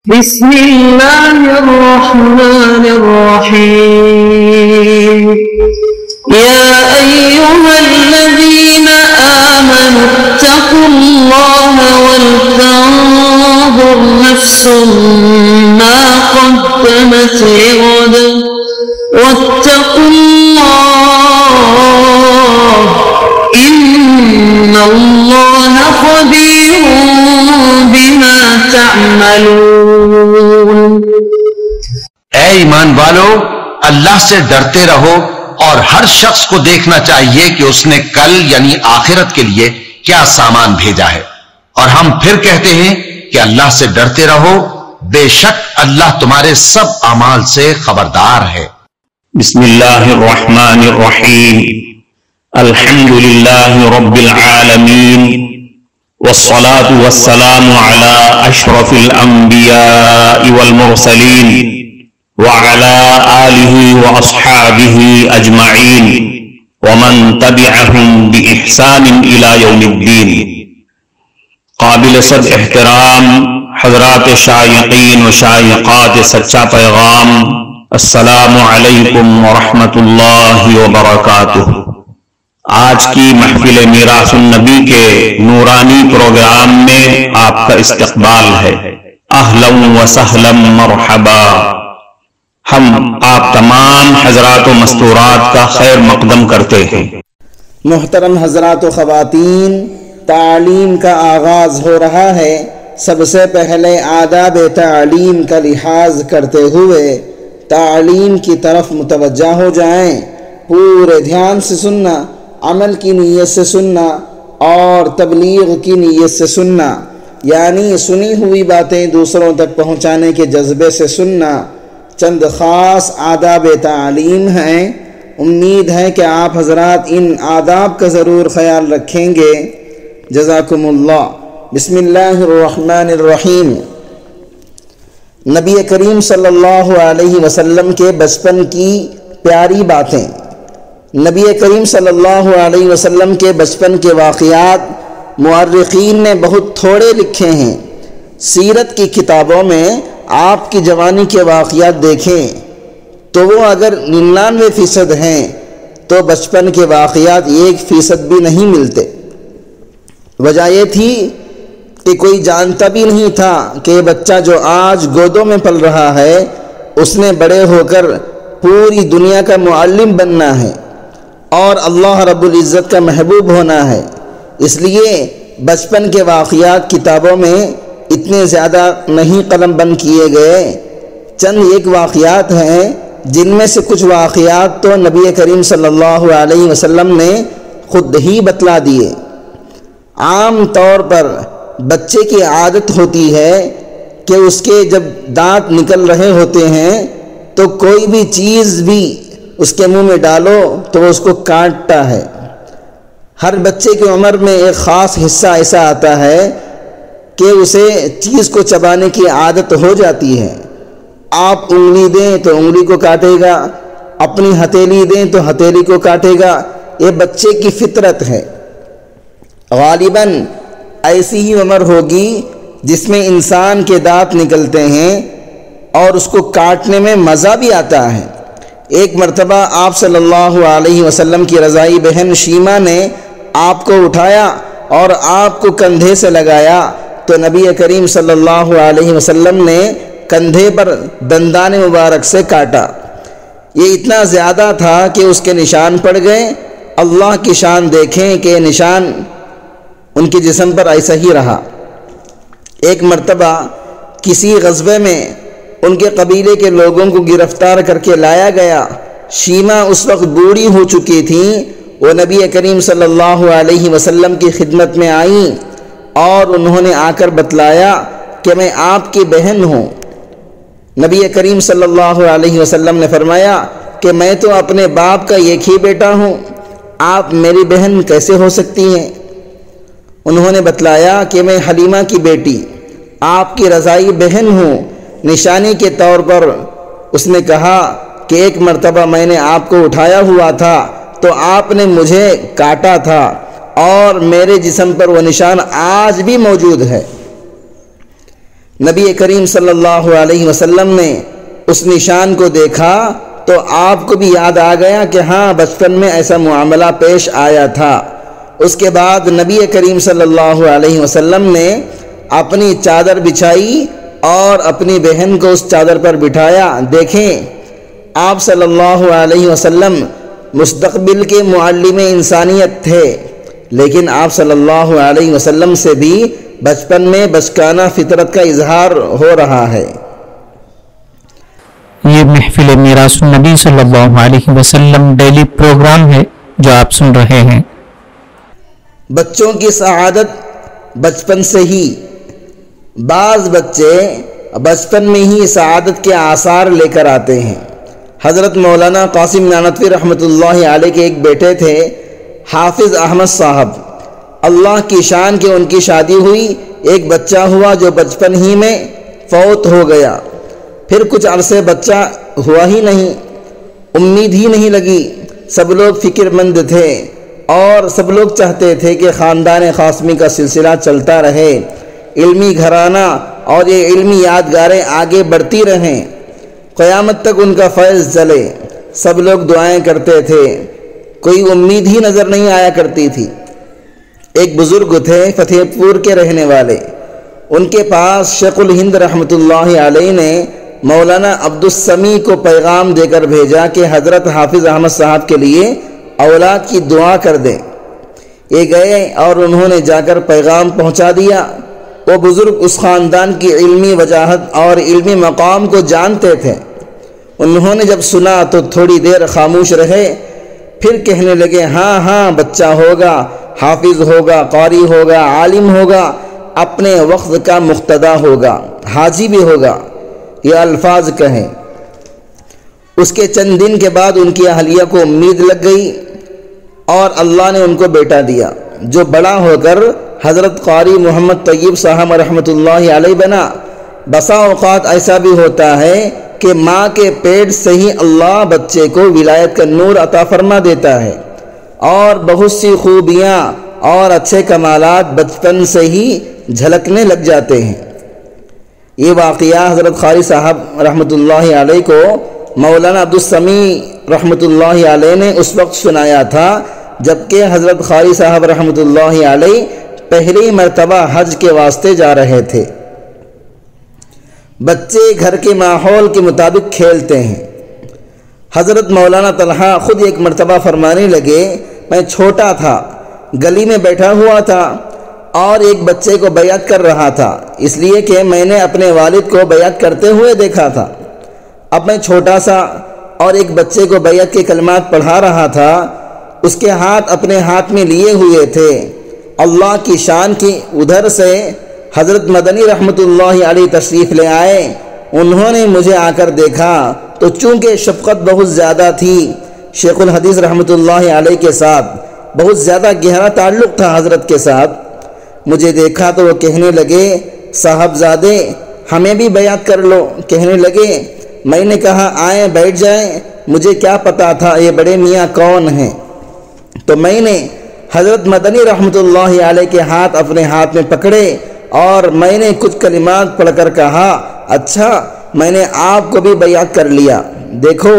بسم الله الرحمن الرحيم يا أيها الذين آمنوا اتقوا الله ولتنظر نفس ما قدمت لغد واتقوا الله إن الله خبير بما تعملون۔ اے ایمان والو، اللہ سے ڈرتے رہو اور ہر شخص کو دیکھنا چاہیے کہ اس نے کل یعنی آخرت کے لیے کیا سامان بھیجا ہے، اور ہم پھر کہتے ہیں کہ اللہ سے ڈرتے رہو، بے شک اللہ تمہارے سب اعمال سے خبردار ہے۔ بسم اللہ الرحمن الرحیم، الحمد للہ رب العالمین، والصلاة والسلام على اشرف الانبیاء والمرسلین وعلى آلہ واصحابہ اجمعین ومن تبعہم بإحسان الى یوم الدین۔ قابل صد احترام حضرات شائقین و شائقات سچا پیغام، السلام علیکم ورحمۃ اللہ وبرکاتہ۔ آج کی محفل میراث النبی کے نورانی پروگرام میں آپ کا استقبال ہے۔ اہلا و سہلا مرحبا۔ ہم آپ تمام حضرات و مستورات کا خیر مقدم کرتے ہیں۔ محترم حضرات و خواتین، تعلیم کا آغاز ہو رہا ہے۔ سب سے پہلے آداب تعلیم کا لحاظ کرتے ہوئے تعلیم کی طرف متوجہ ہو جائیں۔ پورے دھیان سے سننا، عمل کی نیت سے سننا اور تبلیغ کی نیت سے سننا، یعنی سنی ہوئی باتیں دوسروں تک پہنچانے کے جذبے سے سننا۔ چند خاص آداب تعلیم ہیں، امید ہے کہ آپ حضرات ان آداب کا ضرور خیال رکھیں گے۔ جزاکم اللہ۔ بسم اللہ الرحمن الرحیم۔ نبی کریم صلی اللہ علیہ وسلم کے بچپن کی پیاری باتیں۔ نبی کریم صلی اللہ علیہ وسلم کے بچپن کے واقعات مورخین نے بہت تھوڑے لکھے ہیں۔ سیرت کی کتابوں میں آپ کی جوانی کے واقعات دیکھیں تو وہ اگر 99% ہیں تو بچپن کے واقعات 1% بھی نہیں ملتے۔ وجہ یہ تھی کہ کوئی جانتا بھی نہیں تھا کہ بچہ جو آج گودوں میں پل رہا ہے اس نے بڑے ہو کر پوری دنیا کا معلم بننا ہے اور اللہ رب العزت کا محبوب ہونا ہے۔ اس لیے بچپن کے واقعات کتابوں میں اتنے زیادہ نہیں قلم بند کیے گئے۔ چند ایک واقعات ہیں جن میں سے کچھ واقعات تو نبی کریم صلی اللہ علیہ وسلم نے خود ہی بتلا دیے۔ عام طور پر بچے کی عادت ہوتی ہے کہ اس کے جب دانت نکل رہے ہوتے ہیں تو کوئی بھی چیز بھی اس کے منہ میں ڈالو تو اس کو کاٹتا ہے۔ ہر بچے کی عمر میں ایک خاص حصہ ایسا آتا ہے کہ اسے چیز کو چبانے کی عادت ہو جاتی ہے۔ آپ انگلی دیں تو انگلی کو کاٹے گا، اپنی ہتھیلی دیں تو ہتھیلی کو کاٹے گا۔ یہ بچے کی فطرت ہے۔ غالباً ایسی ہی عمر ہوگی جس میں انسان کے دانت نکلتے ہیں اور اس کو کاٹنے میں مزہ بھی آتا ہے۔ ایک مرتبہ آپ صلی اللہ علیہ وسلم کی رضائی بہن شیمہ نے آپ کو اٹھایا اور آپ کو کندھے سے لگایا تو نبی کریم صلی اللہ علیہ وسلم نے کندھے پر دندان مبارک سے کاٹا۔ یہ اتنا زیادہ تھا کہ اس کے نشان پڑ گئے۔ اللہ کی شان دیکھیں کہ نشان ان کے جسم پر ایسا ہی رہا۔ ایک مرتبہ کسی غزوے میں ان کے قبیلے کے لوگوں کو گرفتار کر کے لایا گیا۔ شیمہ اس وقت بوڑھی ہو چکی تھیں۔ وہ نبی کریم صلی اللہ علیہ وسلم کی خدمت میں آئیں اور انہوں نے آ کر بتلایا کہ میں آپ کی بہن ہوں۔ نبی کریم صلی اللہ علیہ وسلم نے فرمایا کہ میں تو اپنے باپ کا ایک ہی بیٹا ہوں، آپ میری بہن کیسے ہو سکتی ہیں؟ انہوں نے بتلایا کہ میں حلیمہ کی بیٹی آپ کی رضائی بہن ہوں۔ نشانی کے طور پر اس نے کہا کہ ایک مرتبہ میں نے آپ کو اٹھایا ہوا تھا تو آپ نے مجھے کاٹا تھا اور میرے جسم پر وہ نشان آج بھی موجود ہے۔ نبی کریم صلی اللہ علیہ وسلم نے اس نشان کو دیکھا تو آپ کو بھی یاد آ گیا کہ ہاں بچپن میں ایسا معاملہ پیش آیا تھا۔ اس کے بعد نبی کریم صلی اللہ علیہ وسلم نے اپنی چادر بچھائی اور اپنی بہن کو اس چادر پر بٹھایا۔ دیکھیں، آپ صلی اللہ علیہ وسلم مستقبل کے معلم انسانیت تھے، لیکن آپ صلی اللہ علیہ وسلم سے بھی بچپن میں بچکانہ فطرت کا اظہار ہو رہا ہے۔ یہ محفل میراث النبی صلی اللہ علیہ وسلم ڈیلی پروگرام ہے جو آپ سن رہے ہیں۔ بچوں کی سعادت بچپن سے ہی۔ بعض بچے بچپن میں ہی سعادت کے آثار لے کر آتے ہیں۔ حضرت مولانا قاسم نانوتوی رحمۃ اللہ علیہ کے ایک بیٹے تھے، حافظ احمد صاحب۔ اللہ کی شان کہ ان کی شادی ہوئی، ایک بچہ ہوا جو بچپن ہی میں فوت ہو گیا۔ پھر کچھ عرصے بچہ ہوا ہی نہیں، امید ہی نہیں لگی۔ سب لوگ فکر مند تھے اور سب لوگ چاہتے تھے کہ خاندان قاسمی کا سلسلہ چلتا رہے، علمی گھرانہ اور یہ علمی یادگاریں آگے بڑھتی رہیں، قیامت تک ان کا فیض چلے۔ سب لوگ دعائیں کرتے تھے، کوئی امید ہی نظر نہیں آیا کرتی تھی۔ ایک بزرگ تھے فتح پور کے رہنے والے، ان کے پاس شیخ الہند رحمۃ اللہ علیہ نے مولانا عبدالسمیع کو پیغام دے کر بھیجا کہ حضرت حافظ احمد صاحب کے لیے اولاد کی دعا کر دیں۔ یہ گئے اور انہوں نے جا کر پیغام پہنچا دیا۔ وہ بزرگ اس خاندان کی علمی وجاہت اور علمی مقام کو جانتے تھے۔ انہوں نے جب سنا تو تھوڑی دیر خاموش رہے، پھر کہنے لگے ہاں ہاں بچہ ہوگا، حافظ ہوگا، قاری ہوگا، عالم ہوگا، اپنے وقت کا مقتدا ہوگا، حاجی بھی ہوگا، یہ الفاظ کہیں۔ اس کے چند دن کے بعد ان کی اہلیہ کو امید لگ گئی اور اللہ نے ان کو بیٹا دیا، جو بڑا ہو کر حضرت قاری محمد طیب صاحب رحمۃ اللہ علیہ بنا۔ بسا اوقات ایسا بھی ہوتا ہے کہ ماں کے پیٹ سے ہی اللہ بچے کو ولایت کا نور عطا فرما دیتا ہے، اور بہت سی خوبیاں اور اچھے کمالات بچپن سے ہی جھلکنے لگ جاتے ہیں۔ یہ واقعہ حضرت قاری صاحب رحمۃ اللہ علیہ کو مولانا عبدالسمیع رحمۃ اللہ علیہ نے اس وقت سنایا تھا جبکہ حضرت قاری صاحب رحمۃ اللہ علیہ پہلی مرتبہ حج کے واسطے جا رہے تھے۔ بچے گھر کے ماحول کے مطابق کھیلتے ہیں۔ حضرت مولانا طلحہ خود ایک مرتبہ فرمانے لگے، میں چھوٹا تھا، گلی میں بیٹھا ہوا تھا اور ایک بچے کو بیعت کر رہا تھا، اس لیے کہ میں نے اپنے والد کو بیعت کرتے ہوئے دیکھا تھا۔ اب میں چھوٹا سا اور ایک بچے کو بیعت کے کلمات پڑھا رہا تھا، اس کے ہاتھ اپنے ہاتھ میں لیے ہوئے تھے۔ اللہ کی شان کی ادھر سے حضرت مدنی رحمۃ اللہ علیہ تشریف لے آئے۔ انہوں نے مجھے آ کر دیکھا تو چونکہ شفقت بہت زیادہ تھی، شیخ الحدیث رحمۃ اللہ علیہ کے ساتھ بہت زیادہ گہرا تعلق تھا حضرت کے ساتھ، مجھے دیکھا تو وہ کہنے لگے صاحبزادے ہمیں بھی بیعت کر لو۔ کہنے لگے، میں نے کہا آئیں بیٹھ جائیں، مجھے کیا پتا تھا یہ بڑے میاں کون ہیں۔ تو میں نے حضرت مدنی رحمۃ اللہ علیہ کے ہاتھ اپنے ہاتھ میں پکڑے اور میں نے کچھ کلمات پڑھ کر کہا، اچھا میں نے آپ کو بھی بیعت کر لیا۔ دیکھو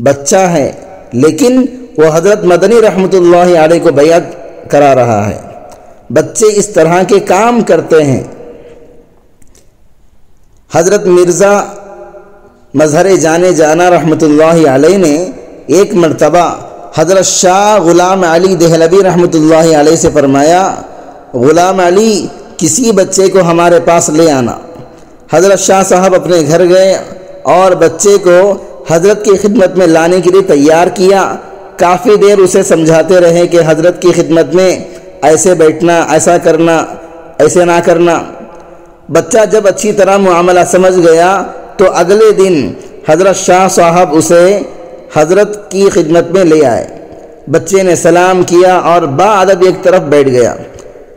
بچہ ہے لیکن وہ حضرت مدنی رحمۃ اللہ علیہ کو بیعت کرا رہا ہے۔ بچے اس طرح کے کام کرتے ہیں۔ حضرت مرزا مظہر جانے جانا رحمۃ اللہ علیہ نے ایک مرتبہ حضرت شاہ غلام علی دہلوی رحمۃ اللہ علیہ سے فرمایا، غلام علی کسی بچے کو ہمارے پاس لے آنا۔ حضرت شاہ صاحب اپنے گھر گئے اور بچے کو حضرت کی خدمت میں لانے کے لیے تیار کیا۔ کافی دیر اسے سمجھاتے رہے کہ حضرت کی خدمت میں ایسے بیٹھنا، ایسا کرنا، ایسے نہ کرنا۔ بچہ جب اچھی طرح معاملہ سمجھ گیا تو اگلے دن حضرت شاہ صاحب اسے حضرت کی خدمت میں لے آئے۔ بچے نے سلام کیا اور باادب ایک طرف بیٹھ گیا۔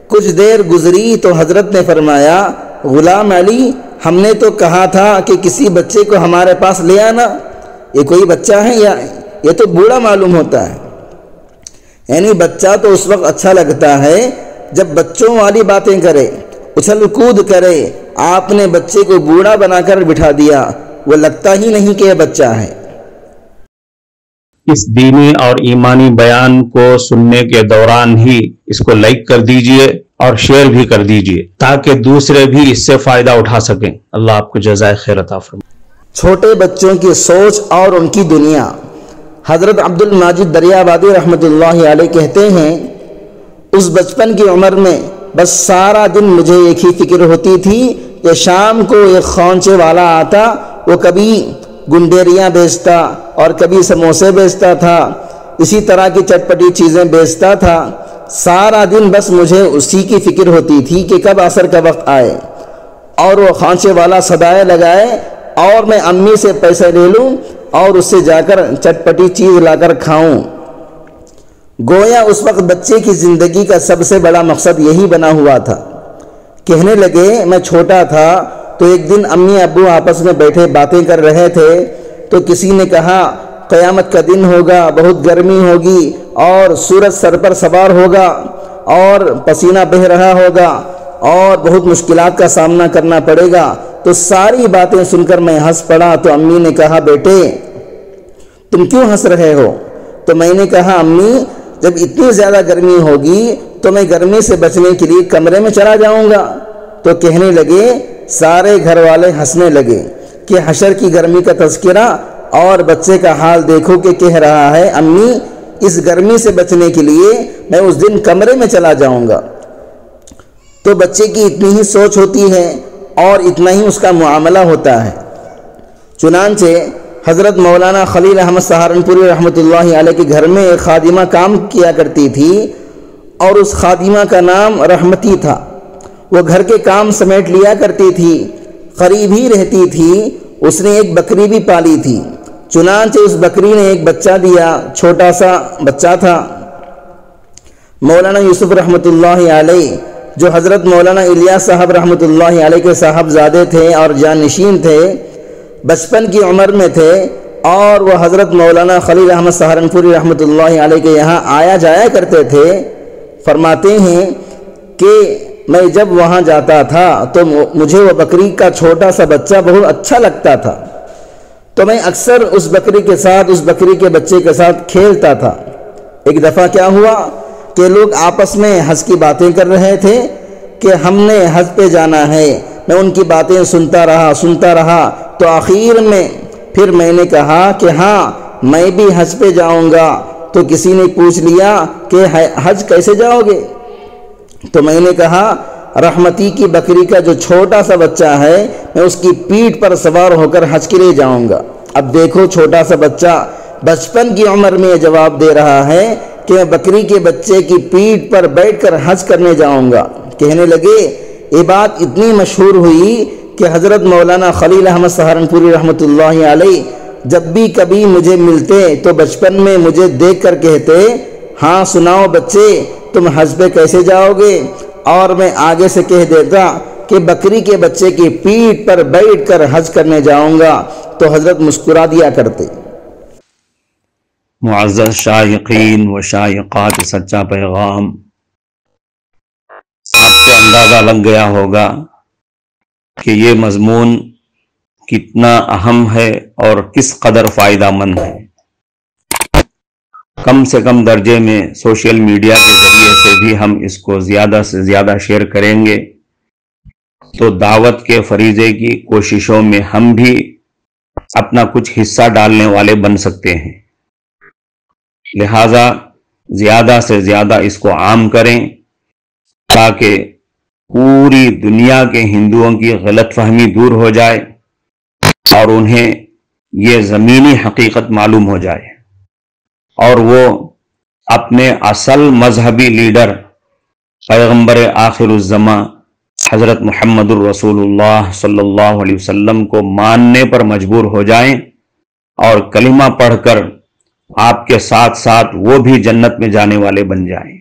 کچھ دیر گزری تو حضرت نے فرمایا، غلام علی ہم نے تو کہا تھا کہ کسی بچے کو ہمارے پاس لے آنا، یہ کوئی بچہ ہے یا یہ تو بوڑھا معلوم ہوتا ہے۔ یعنی بچہ تو اس وقت اچھا لگتا ہے جب بچوں والی باتیں کرے، اچھل کود کرے، آپ نے بچے کو بوڑھا بنا کر بٹھا دیا، وہ لگتا ہی نہیں کہ یہ بچہ ہے۔ اس دینی اور ایمانی بیان کو سننے کے دوران ہی اس کو لائک کر دیجئے اور شیئر بھی کر دیجئے تاکہ دوسرے بھی اس سے فائدہ اٹھا سکیں۔ اللہ آپ کو جزائے خیر عطا فرمائے۔ چھوٹے بچوں کی سوچ اور ان کی دنیا۔ حضرت عبد الماجد دریابادی رحمۃ اللہ علیہ کہتے ہیں، اس بچپن کی عمر میں بس سارا دن مجھے ایک ہی فکر ہوتی تھی کہ شام کو ایک خونچے والا آتا، وہ کبھی گنڈیریاں بیچتا اور کبھی سموسے بیچتا تھا، اسی طرح کی چٹپٹی چیزیں بیچتا تھا۔ سارا دن بس مجھے اسی کی فکر ہوتی تھی کہ کب عصر کا وقت آئے اور وہ خانچے والا صدائے لگائے اور میں امی سے پیسے لے لوں اور اس سے جا کر چٹپٹی چیز لا کر کھاؤں۔ گویا اس وقت بچے کی زندگی کا سب سے بڑا مقصد یہی بنا ہوا تھا۔ کہنے لگے، میں چھوٹا تھا تو ایک دن امی ابو آپس میں بیٹھے باتیں کر رہے تھے تو کسی نے کہا، قیامت کا دن ہوگا، بہت گرمی ہوگی اور سورج سر پر سوار ہوگا اور پسینہ بہہ رہا ہوگا اور بہت مشکلات کا سامنا کرنا پڑے گا۔ تو ساری باتیں سن کر میں ہنس پڑا تو امی نے کہا، بیٹے تم کیوں ہنس رہے ہو؟ تو میں نے کہا، امی جب اتنی زیادہ گرمی ہوگی تو میں گرمی سے بچنے کے لیے کمرے میں چلا جاؤں گا۔ تو کہنے لگے، سارے گھر والے ہنسنے لگے کہ حشر کی گرمی کا تذکرہ اور بچے کا حال دیکھو کہ کہہ رہا ہے، امی اس گرمی سے بچنے کے لیے میں اس دن کمرے میں چلا جاؤں گا۔ تو بچے کی اتنی ہی سوچ ہوتی ہے اور اتنا ہی اس کا معاملہ ہوتا ہے۔ چنانچہ حضرت مولانا خلیل احمد سہارنپوری رحمۃ اللہ علیہ کے گھر میں ایک خادمہ کام کیا کرتی تھی اور اس خادمہ کا نام رحمتی تھا۔ وہ گھر کے کام سمیٹ لیا کرتی تھی، قریب ہی رہتی تھی۔ اس نے ایک بکری بھی پالی تھی، چنانچہ اس بکری نے ایک بچہ دیا، چھوٹا سا بچہ تھا۔ مولانا یوسف رحمۃ اللہ علیہ جو حضرت مولانا الیاس صاحب رحمۃ اللہ علیہ کے صاحبزادے تھے اور جانشین تھے، بچپن کی عمر میں تھے اور وہ حضرت مولانا خلیل احمد سہارنپوری رحمۃ اللہ علیہ کے یہاں آیا جایا کرتے تھے۔ فرماتے ہیں کہ میں جب وہاں جاتا تھا تو مجھے وہ بکری کا چھوٹا سا بچہ بہت اچھا لگتا تھا، تو میں اکثر اس بکری کے ساتھ، اس بکری کے بچے کے ساتھ کھیلتا تھا۔ ایک دفعہ کیا ہوا کہ لوگ آپس میں حج کی باتیں کر رہے تھے کہ ہم نے حج پہ جانا ہے۔ میں ان کی باتیں سنتا رہا تو آخر میں پھر میں نے کہا کہ ہاں میں بھی حج پہ جاؤں گا۔ تو کسی نے پوچھ لیا کہ حج کیسے جاؤ گے؟ تو میں نے کہا، رحمتی کی بکری کا جو چھوٹا سا بچہ ہے میں اس کی پیٹھ پر سوار ہو کر حج کے لیے جاؤں گا۔ اب دیکھو، چھوٹا سا بچہ بچپن کی عمر میں جواب دے رہا ہے کہ میں بکری کے بچے کی پیٹھ پر بیٹھ کر حج کرنے جاؤں گا۔ کہنے لگے، یہ بات اتنی مشہور ہوئی کہ حضرت مولانا خلیل احمد سہارنپوری رحمۃ اللہ علیہ جب بھی کبھی مجھے ملتے تو بچپن میں مجھے دیکھ کر کہتے، ہاں سناؤ بچے، تم حج پہ کیسے جاؤ گے؟ اور میں آگے سے کہہ دیتا کہ بکری کے بچے کی پیٹھ پر بیٹھ کر حج کرنے جاؤں گا، تو حضرت مسکرا دیا کرتے۔ معزز شائقین و شائقات سچا پیغام، آپ کو اندازہ لگ گیا ہوگا کہ یہ مضمون کتنا اہم ہے اور کس قدر فائدہ مند ہے۔ کم سے کم درجے میں سوشل میڈیا کے ذریعے سے بھی ہم اس کو زیادہ سے زیادہ شیئر کریں گے تو دعوت کے فریضے کی کوششوں میں ہم بھی اپنا کچھ حصہ ڈالنے والے بن سکتے ہیں۔ لہذا زیادہ سے زیادہ اس کو عام کریں تاکہ پوری دنیا کے ہندوؤں کی غلط فہمی دور ہو جائے اور انہیں یہ زمینی حقیقت معلوم ہو جائے اور وہ اپنے اصل مذہبی لیڈر پیغمبر آخر الزماں حضرت محمد الرسول اللہ صلی اللہ علیہ وسلم کو ماننے پر مجبور ہو جائیں اور کلمہ پڑھ کر آپ کے ساتھ ساتھ وہ بھی جنت میں جانے والے بن جائیں۔